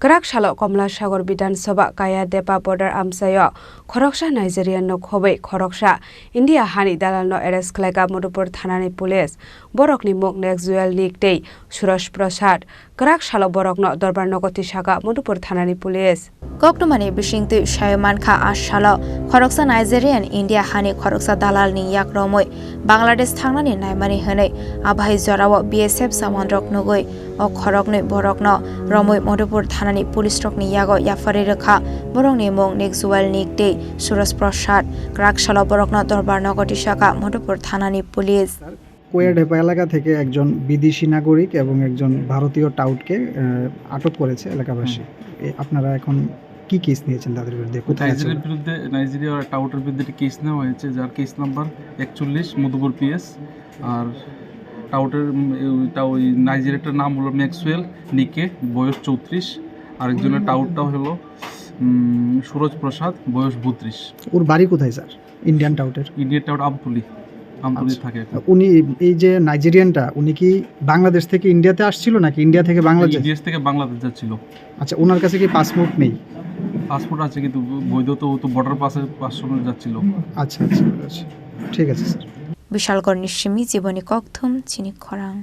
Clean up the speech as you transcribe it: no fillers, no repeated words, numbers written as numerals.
Kerak Shalok Komla Sagor Bidan Soba Kaya Depa Border Amsayo Khoroksha Nigerian no Khobe Khoroksha India Hani Dalal no Eres Klega Modupur Thanani Police Borokni Mok Next Zuel Nik Day Suresh Prasad Kerak Shalok Borok no Dorbar Nogoti Shaga Modupur Thanani Police Koktumani Bishingtu Shayman Kha Ashalo Khoroksa Nigerian India Hani Khoroksa Dalal ni Yak Romoi Bangladesh Thangnani Naimani Hene Abhai Zorawo BSF Samandrok Nogoi O Khorokni Borokno Romoi Modupur Thanani Police Rokni Yago Yafari Rekha Borokni Mong Nik Zuel Nik Day Suresh Prasad Kerak Shalok Borokno Dorbar Nogoti Shaga Modupur Thanani Police কোয়া ডেপা এলাকা থেকে একজন বিদেশি নাগরিক এবং একজন ভারতীয় টাউটকে আটক করেছে এলাকাবাসী। আপনারা এখন কি কেস নিয়েছেন তাদের বিরুদ্ধে? কোথায় আছে? নাইজেরিয়া টাউটের বিরুদ্ধে কেস নেওয়া হয়েছে, যার কেস নাম্বার 41 মধুপুর পিএস। আর টাউটের ওই নাইজেরিয়াটার নাম হলো ম্যাক্সওয়েল নিকে, বয়স 34। আরেকজনের টাউটটা হলো সুরজ প্রসাদ, বয়স 32। ওর বাড়ি কোথায় স্যার? ইন্ডিয়ান টাউট আমতুলি থাকে। উনি এই যে নাইজেরিয়ানটা, উনি কি বাংলাদেশ থেকে ইন্ডিয়াতে আসছিল নাকি ইন্ডিয়া থেকে বাংলাদেশ? ইন্ডিয়া থেকে বাংলাদেশ যাচ্ছিল। আচ্ছা, ওনার কাছে কি পাসপোর্ট নেই? পাসপোর্ট আছে কিন্তু বৈধ তো বর্ডার পাসে যাচ্ছিল। আচ্ছা, ঠিক আছে স্যার। বিশালগড় নিশ্চিমি জীবনী ককথুম চিনি খরাং।